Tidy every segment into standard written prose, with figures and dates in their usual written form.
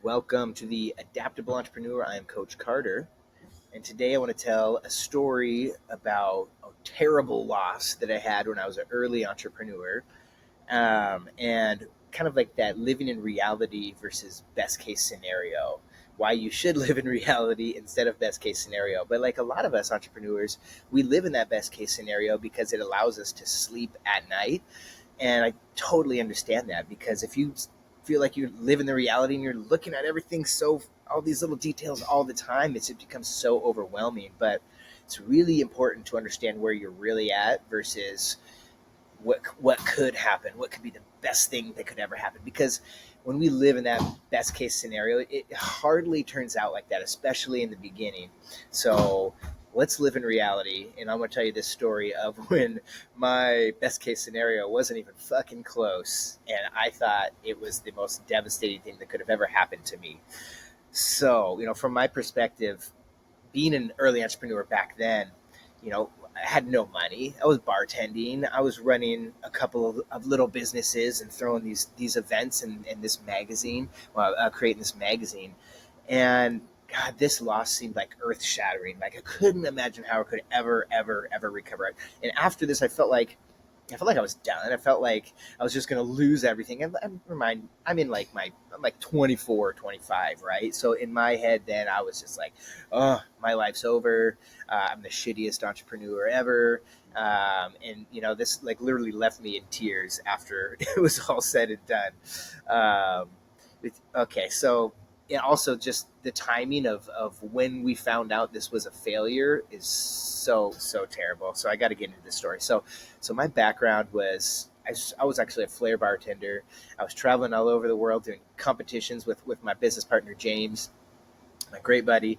Welcome to the Adaptable Entrepreneur. I am Coach Carter, and today I want to tell a story about a terrible loss that I had when I was an early entrepreneur, and kind of like that living in reality versus best case scenario. Why you should live in reality instead of best case scenario. But like a lot of us entrepreneurs, we live in that best case scenario because it allows us to sleep at night, and I totally understand that because if you feel like you live in the reality and you're looking at everything so all these little details all the time, it becomes so overwhelming. But it's really important to understand where you're really at versus what could happen, what could be the best thing that could ever happen. Because when we live in that best case scenario, it hardly turns out like that, especially in the beginning. So let's live in reality. And I'm going to tell you this story of when my best case scenario wasn't even fucking close. And I thought it was the most devastating thing that could have ever happened to me. So, from my perspective, being an early entrepreneur back then, I had no money. I was bartending. I was running a couple of little businesses and throwing these events and this magazine, creating this magazine. And God, this loss seemed like earth shattering. Like I couldn't imagine how I could ever recover. And after this, I felt like I was done. I felt like I was just going to lose everything. And remind, I'm like 24, 25, right? So in my head, then I was just like, oh, my life's over. I'm the shittiest entrepreneur ever. This like literally left me in tears after it was all said and done. Okay, so and also just the timing of when we found out this was a failure is so terrible. So I got to get into this story. So my background was I was actually a flair bartender. I was traveling all over the world doing competitions with my business partner James, my great buddy,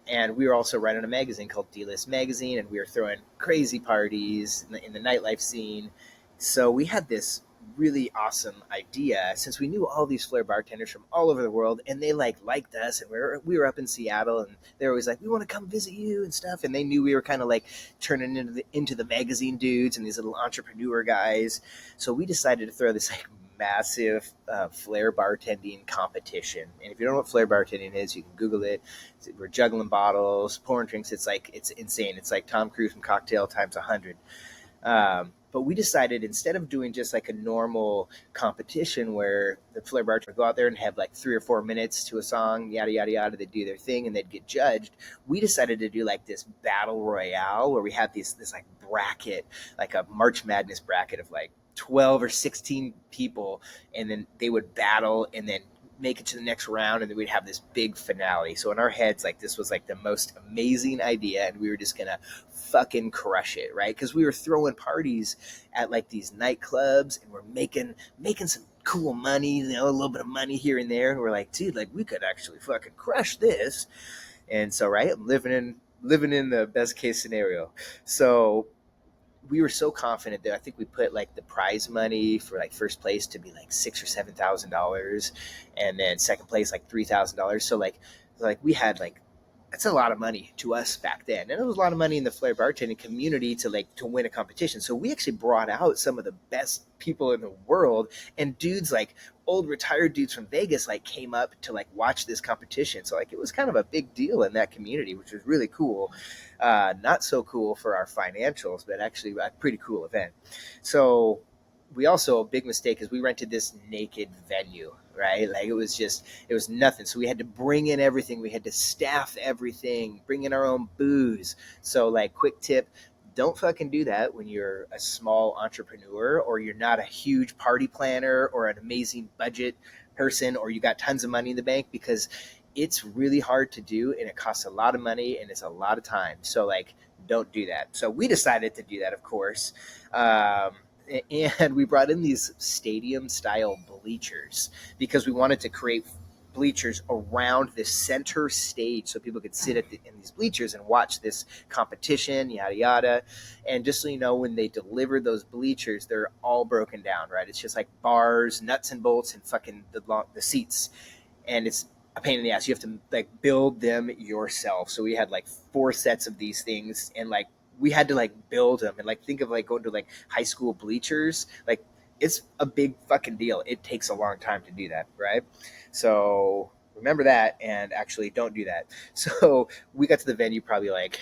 and we were also running a magazine called D-List Magazine, and we were throwing crazy parties in the nightlife scene. So we had this really awesome idea since we knew all these flair bartenders from all over the world, and they liked us, and we were up in Seattle, and they were always like, we want to come visit you and stuff, and they knew we were kind of like turning into the magazine dudes and these little entrepreneur guys. So we decided to throw this like massive flair bartending competition. And if you don't know what flair bartending is, you can Google it. We're juggling bottles, pouring drinks. It's insane. It's like Tom Cruise and Cocktail times 100. But we decided instead of doing just like a normal competition where the flair bartender would go out there and have like 3 or 4 minutes to a song, yada yada yada, they'd do their thing and they'd get judged. We decided to do like this battle royale where we had this like bracket, like a March Madness bracket of like 12 or 16 people, and then they would battle and then make it to the next round, and then we'd have this big finale. So in our heads, like this was like the most amazing idea, and we were just gonna fucking crush it, right? Because we were throwing parties at like these nightclubs, and we're making some cool money, a little bit of money here and there, and we're like, dude, like we could actually fucking crush this. And so, right, I'm living in the best case scenario. So we were so confident that I think we put like the prize money for like first place to be like $6,000 or $7,000, and then second place like $3,000. So like we had like that's a lot of money to us back then, and it was a lot of money in the flair bartending community to win a competition. So we actually brought out some of the best people in the world, and dudes like old retired dudes from Vegas like came up to like watch this competition. So like it was kind of a big deal in that community, which was really cool. Not so cool for our financials, but actually a pretty cool event. So we also, a big mistake is we rented this naked venue, right? Like it was nothing. So we had to bring in everything. We had to staff everything, bring in our own booze. So like quick tip, don't fucking do that when you're a small entrepreneur or you're not a huge party planner or an amazing budget person or you got tons of money in the bank, because it's really hard to do and it costs a lot of money and it's a lot of time. So like, don't do that. So we decided to do that, of course. And we brought in these stadium style bleachers because we wanted to create bleachers around the center stage so people could sit in these bleachers and watch this competition, yada yada. And just so you know, when they delivered those bleachers, they're all broken down, right? It's just like bars, nuts and bolts, and fucking the seats, and it's a pain in the ass. You have to like build them yourself. So we had like 4 sets of these things, and like we had to like build them, and like think of like going to like high school bleachers. Like it's a big fucking deal. It takes a long time to do that, right? So remember that and actually don't do that. So we got to the venue probably like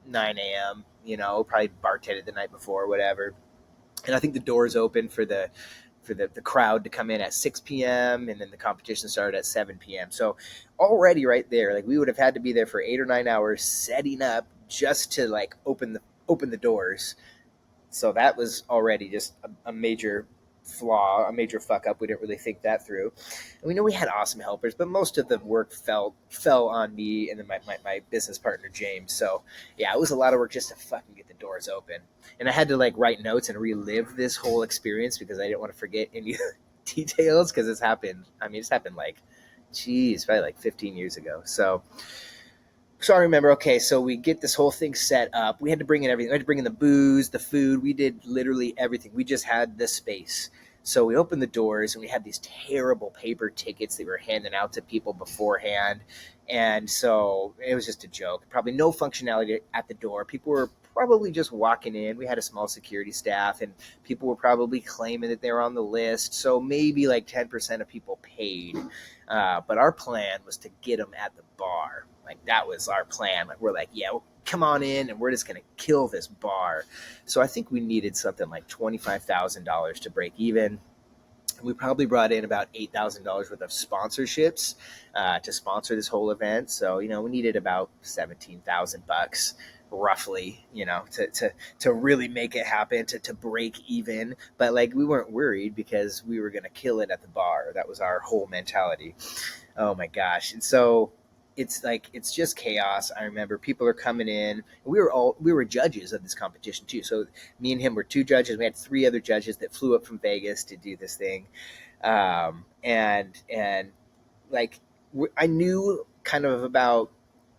9 a.m., probably bartended the night before or whatever. And I think the doors open for the crowd to come in at 6 p.m. and then the competition started at 7 p.m. So already right there, like we would have had to be there for 8 or 9 hours setting up just to like open the doors. So that was already just a major flaw, a major fuck up. We didn't really think that through. And we know we had awesome helpers, but most of the work fell on me and then my business partner James. So yeah, it was a lot of work just to fucking get the doors open. And I had to like write notes and relive this whole experience because I didn't want to forget any details because it's happened. I mean, it's happened like, geez, probably like 15 years ago. So I remember, okay, so we get this whole thing set up. We had to bring in everything. We had to bring in the booze, the food. We did literally everything. We just had the space. So we opened the doors and we had these terrible paper tickets that we were handing out to people beforehand. And so it was just a joke. Probably no functionality at the door. People were probably just walking in. We had a small security staff and people were probably claiming that they were on the list. So maybe like 10% of people paid. But our plan was to get them at the bar. Like that was our plan. Like we're like, yeah, well, come on in, and we're just gonna kill this bar. So I think we needed something like $25,000 to break even. We probably brought in about $8,000 worth of sponsorships to sponsor this whole event. So we needed about $17,000 roughly, to really make it happen, to break even. But like we weren't worried because we were gonna kill it at the bar. That was our whole mentality. Oh my gosh! And so it's just chaos. I remember people are coming in. We were judges of this competition too. So me and him were two judges. We had three other judges that flew up from Vegas to do this thing, and like I knew kind of about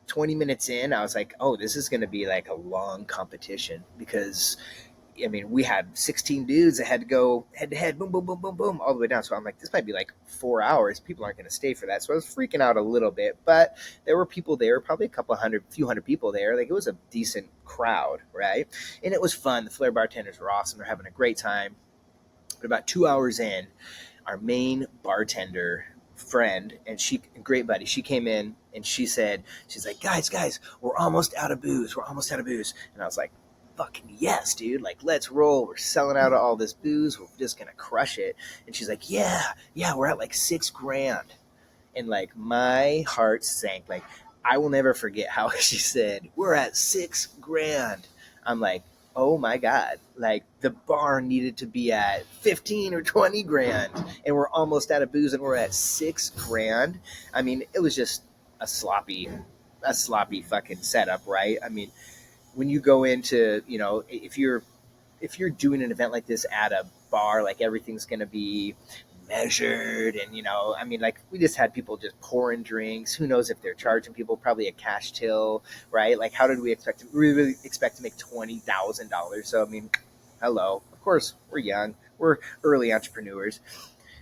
20 minutes in, I was like, oh, this is going to be like a long competition because I mean, we had 16 dudes that had to go head to head, boom, boom, boom, boom, boom, all the way down. So I'm like, this might be like 4 hours. People aren't going to stay for that. So I was freaking out a little bit, but there were people there, probably few hundred people there. Like it was a decent crowd, right? And it was fun. The flair bartenders were awesome. They're having a great time. But about 2 hours in, our main bartender friend and she great buddy, she came in and she's like, guys, we're almost out of booze. And I was like, fucking yes, dude, like let's roll. We're selling out of all this booze. We're just gonna crush it. And she's like, yeah, we're at like $6,000. And like my heart sank. Like I will never forget how she said, we're at $6,000. I'm like, oh my God, like the bar needed to be at 15 or 20 grand and we're almost out of booze and we're at $6,000. I mean, it was just a sloppy fucking setup, right? I mean, when you go into, if you're doing an event like this at a bar, like everything's going to be measured. And, I mean, like we just had people just pouring drinks. Who knows if they're charging people, probably a cash till, right? Like, how did we really expect to make $20,000? So, I mean, hello, of course we're young, we're early entrepreneurs.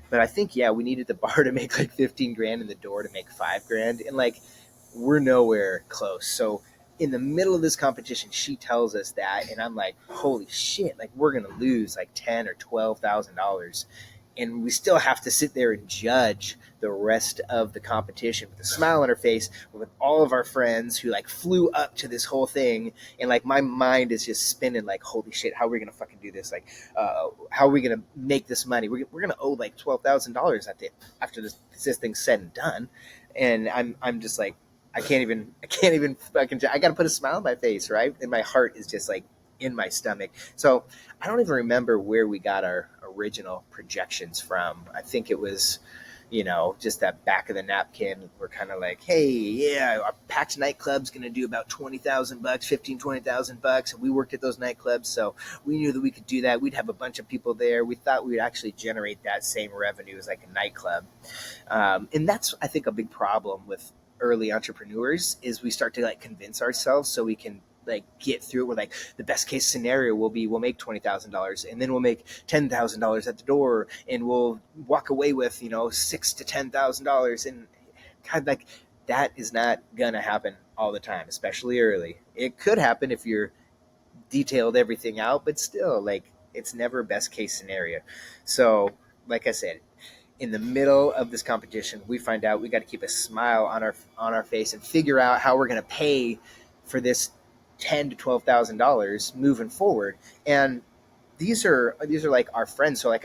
But I think, yeah, we needed the bar to make like 15 grand and the door to make 5 grand. And like, we're nowhere close. So in the middle of this competition, she tells us that, and I'm like, holy shit, like we're gonna lose like $10,000 or $12,000, and we still have to sit there and judge the rest of the competition with a smile on our face with all of our friends who like flew up to this whole thing. And like my mind is just spinning like, holy shit, how are we gonna fucking do this? Like how are we gonna make this money? We're gonna owe like $12,000 after this thing's said and done. And I'm just like, I can't even fucking, I got to put a smile on my face, right? And my heart is just like in my stomach. So I don't even remember where we got our original projections from. I think it was, just that back of the napkin. We're kind of like, hey, yeah, our packed nightclub's going to do about $20,000, 15, $20,000. And we worked at those nightclubs. So we knew that we could do that. We'd have a bunch of people there. We thought we'd actually generate that same revenue as like a nightclub. And that's, I think, a big problem with early entrepreneurs is we start to like convince ourselves so we can like get through it. We're like, the best case scenario will be we'll make $20,000 and then we'll make $10,000 at the door and we'll walk away with $6,000 to $10,000. And God, like that is not gonna happen all the time, especially early. It could happen if you're detailed everything out, but still, like it's never best case scenario. So like I said, in the middle of this competition, we find out we got to keep a smile on our face and figure out how we're going to pay for this $10,000 to $12,000 moving forward. And these are like our friends, so like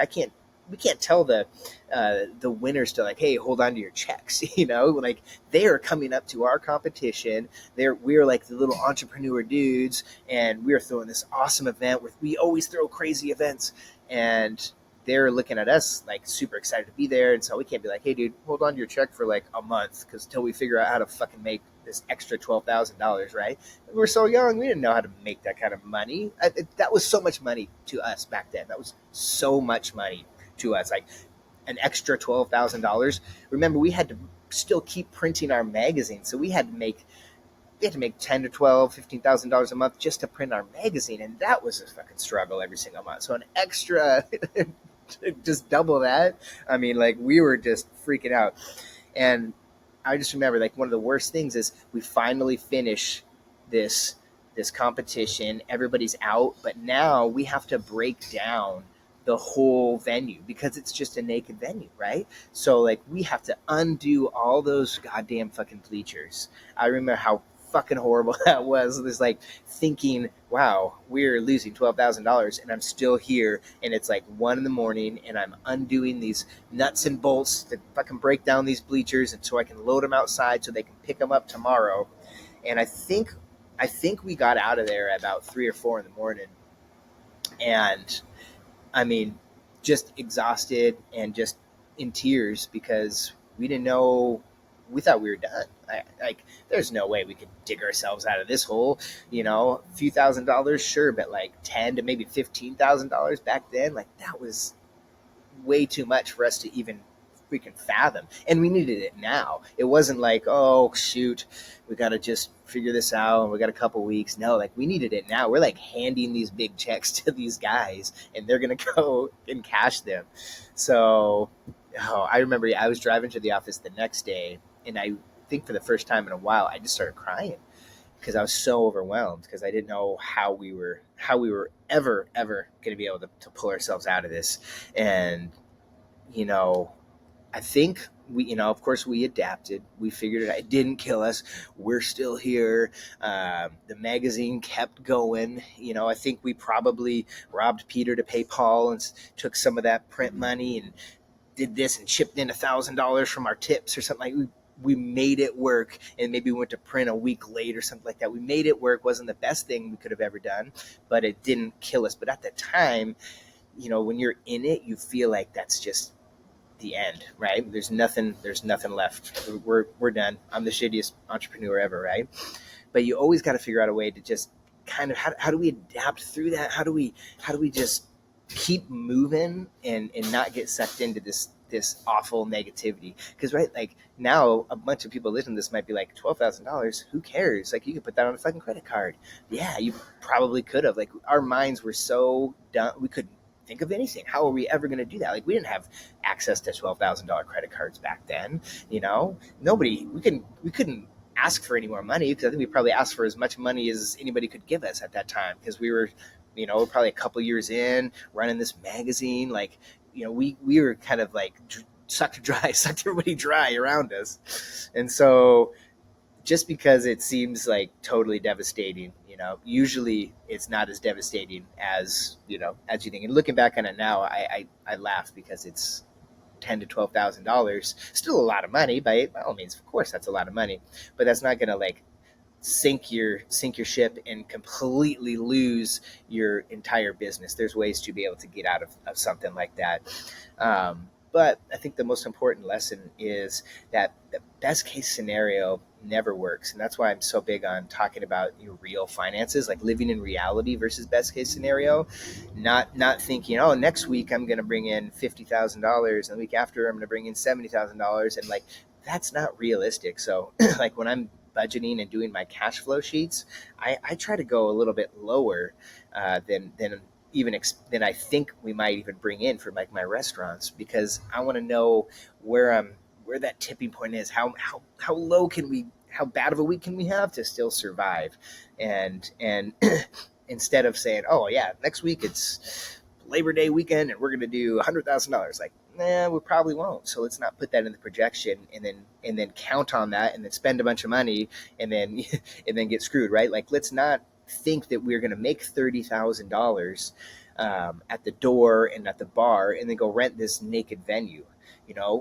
we can't tell the winners to like, hey, hold on to your checks, like they are coming up to our competition. We are like the little entrepreneur dudes, and we are throwing this awesome event where we always throw crazy events, and they're looking at us like super excited to be there. And so we can't be like, hey dude, hold on to your check for like a month because until we figure out how to fucking make this extra $12,000, right? We were so young, we didn't know how to make that kind of money. That was so much money to us back then. That was so much money to us, like an extra $12,000. Remember, we had to still keep printing our magazine, so we had to make 10 to 12, $15,000 a month just to print our magazine, and that was a fucking struggle every single month. So an extra, just double that. I mean, like we were just freaking out, and I just remember like one of the worst things is we finally finish this competition. Everybody's out, but now we have to break down the whole venue because it's just a naked venue, right? So like we have to undo all those goddamn fucking bleachers. I remember how fucking horrible that was. It was like thinking, wow, we're losing $12,000 and I'm still here, and it's like 1 a.m. and I'm undoing these nuts and bolts to fucking break down these bleachers, and so I can load them outside so they can pick them up tomorrow. And I think we got out of there at about 3 or 4 in the morning, and I mean, just exhausted and just in tears because we didn't know. We thought we were done. Like, there's no way we could dig ourselves out of this hole. A few $1,000s, sure, but like $10,000 to maybe $15,000 back then, like that was way too much for us to even freaking fathom. And we needed it now. It wasn't like, oh shoot, we got to just figure this out and we got a couple weeks. No, like we needed it now. We're like handing these big checks to these guys and they're going to go and cash them. So, I remember I was driving to the office the next day, and I think for the first time in a while, I just started crying because I was so overwhelmed because I didn't know how we were ever going to be able to pull ourselves out of this. And, I think of course we adapted. We figured it out. It didn't kill us. We're still here. The magazine kept going. I think we probably robbed Peter to pay Paul and took some of that print money and did this and chipped in $1,000 from our tips or something. Like we made it work, and maybe we went to print a week late or something like that. We made it work. Wasn't the best thing we could have ever done, but it didn't kill us. But at the time, when you're in it, you feel like that's just the end, right? There's nothing left. We're done. I'm the shittiest entrepreneur ever, right? But you always got to figure out a way to just kind of how do we adapt through that? How do we just keep moving and not get sucked into this awful negativity? Because right, like now a bunch of people listening to this might be like, $12,000, who cares? Like you could put that on a fucking credit card. Yeah, you probably could have. Like our minds were so done, we couldn't think of anything. How are we ever going to do that? Like we didn't have access to $12,000 credit cards back then. Nobody, we couldn't ask for any more money because I think we probably asked for as much money as anybody could give us at that time because we were, probably a couple years in running this magazine. Like, we were kind of like sucked everybody dry around us. And so just because it seems like totally devastating, usually it's not as devastating as you think. And looking back on it now, I laugh because it's $10,000 to $12,000, still a lot of money. By all means, of course, that's a lot of money, but that's not going to like sink your ship and completely lose your entire business. There's ways to be able to get out of something like that. But I think the most important lesson is that the best case scenario never works. And that's why I'm so big on talking about your real finances, like living in reality versus best case scenario, not thinking, oh, next week I'm going to bring in $50,000 and the week after I'm going to bring in $70,000. And like, that's not realistic. So like when I'm budgeting and doing my cash flow sheets, I try to go a little bit lower than I think we might even bring in for like my restaurants, because I want to know where that tipping point is. How low can we? How bad of a week can we have to still survive? And instead of saying, oh yeah, next week it's Labor Day weekend and we're going to do $100,000, like we probably won't. So let's not put that in the projection and then count on that and then spend a bunch of money and then and then get screwed, right? Like let's not think that we're going to make $30,000 at the door and at the bar and then go rent this naked venue,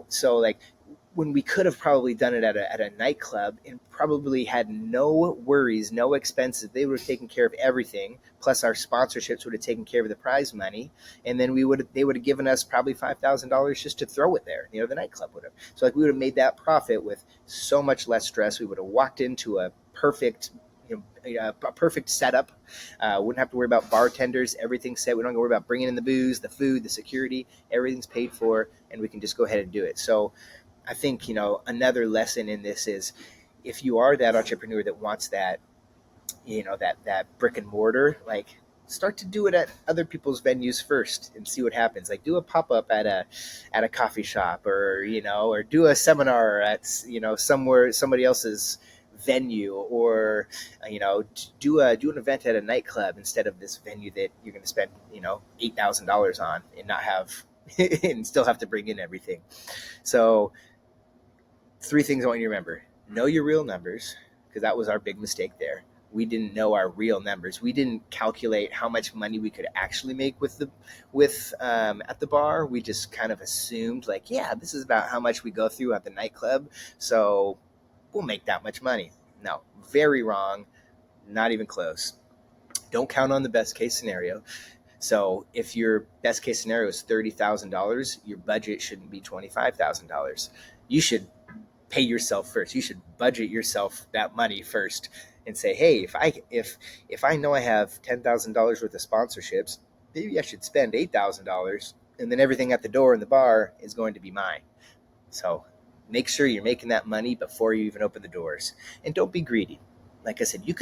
So like when we could have probably done it at a nightclub and probably had no worries, no expenses. They would have taken care of everything. Plus our sponsorships would have taken care of the prize money. And then they would have given us probably $5,000 just to throw it there. The nightclub would have. So like we would have made that profit with so much less stress. We would have walked into a perfect a perfect setup. Wouldn't have to worry about bartenders. Everything's set. We don't have to worry about bringing in the booze, the food, the security. Everything's paid for, and we can just go ahead and do it. So I think, another lesson in this is if you are that entrepreneur that wants that, that brick and mortar, like start to do it at other people's venues first and see what happens. Like do a pop-up at a coffee shop or do a seminar at, somewhere, somebody else's venue or, do an event at a nightclub instead of this venue that you're going to spend, $8,000 on and not have, and still have to bring in everything. So 3 things I want you to remember. Know your real numbers, because that was our big mistake there. We didn't know our real numbers. We didn't calculate how much money we could actually make at the bar. We just kind of assumed like, yeah, this is about how much we go through at the nightclub, so we'll make that much money. No, very wrong. Not even close. Don't count on the best case scenario. So if your best case scenario is $30,000, your budget shouldn't be $25,000. You should pay yourself first. You should budget yourself that money first and say, hey, if I know I have $10,000 worth of sponsorships, maybe I should spend $8,000, and then everything at the door in the bar is going to be mine. So make sure you're making that money before you even open the doors, and don't be greedy. Like I said, we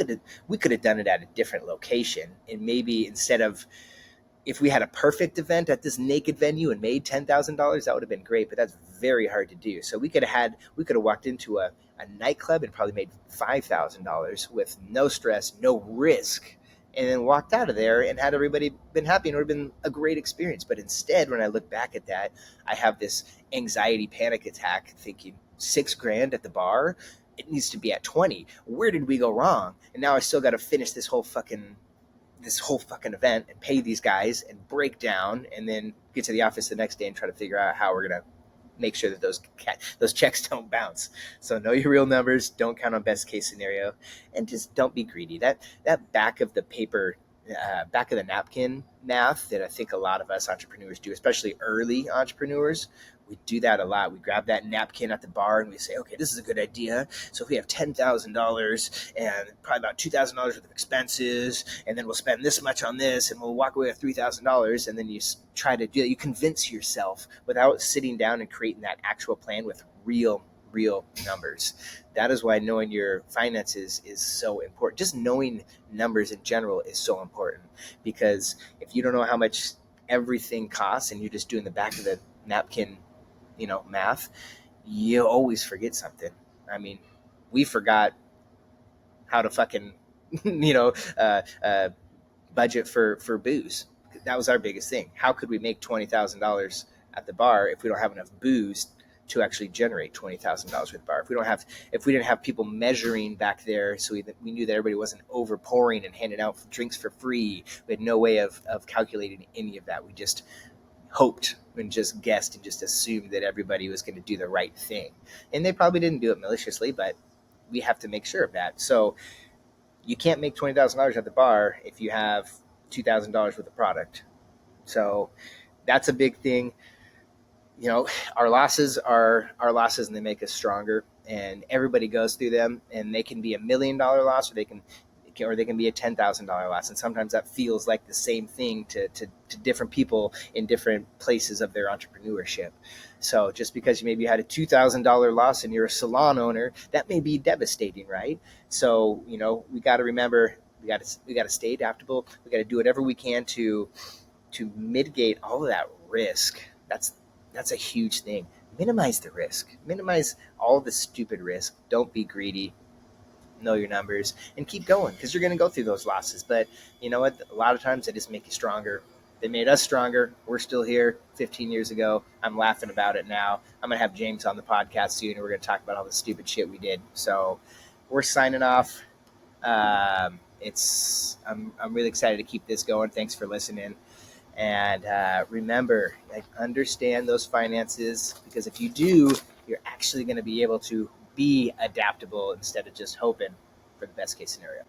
could have done it at a different location, and maybe instead of, if we had a perfect event at this naked venue and made $10,000, that would have been great, but that's very hard to do. So we could have walked into a nightclub and probably made $5,000 with no stress, no risk, and then walked out of there and had everybody been happy, and it would have been a great experience. But instead, when I look back at that, I have this anxiety panic attack thinking $6,000 at the bar, it needs to be at 20. Where did we go wrong? And now I still got to finish this whole fucking event and pay these guys and break down and then get to the office the next day and try to figure out how we're going to make sure that those checks don't bounce. So know your real numbers, don't count on best case scenario, and just don't be greedy. That back of the paper, back of the napkin math that I think a lot of us entrepreneurs do, especially early entrepreneurs, we do that a lot. We grab that napkin at the bar and we say, okay, this is a good idea. So if we have $10,000 and probably about $2,000 worth of expenses, and then we'll spend this much on this and we'll walk away with $3,000. And then you try to do it. You convince yourself without sitting down and creating that actual plan with real numbers. That is why knowing your finances is so important. Just knowing numbers in general is so important, because if you don't know how much everything costs and you're just doing the back of the napkin math, you always forget something. I mean, we forgot how to fucking, budget for booze. That was our biggest thing. How could we make $20,000 at the bar if we don't have enough booze to actually generate $20,000 worth of bar? If we didn't have people measuring back there, so we knew that everybody wasn't over pouring and handing out drinks for free. We had no way of calculating any of that. We just hoped and just guessed and just assumed that everybody was going to do the right thing. And they probably didn't do it maliciously, but we have to make sure of that. So you can't make $20,000 at the bar if you have $2,000 worth of product. So that's a big thing. Our losses are our losses, and they make us stronger, and everybody goes through them, and they can be $1 million loss, or they can be a $10,000 loss. And sometimes that feels like the same thing to different people in different places of their entrepreneurship. So just because you maybe had a $2,000 loss and you're a salon owner, that may be devastating, right? So, we got to remember, we got to stay adaptable. We got to do whatever we can to mitigate all of that risk. That's a huge thing. Minimize the risk. Minimize all the stupid risk. Don't be greedy. Know your numbers and keep going, because you're going to go through those losses. But you know what? A lot of times they just make you stronger. They made us stronger. We're still here 15 years ago. I'm laughing about it now. I'm going to have James on the podcast soon, and we're going to talk about all the stupid shit we did. So we're signing off. I'm really excited to keep this going. Thanks for listening. And remember, like, understand those finances, because if you do, you're actually going to be able to be adaptable instead of just hoping for the best case scenario.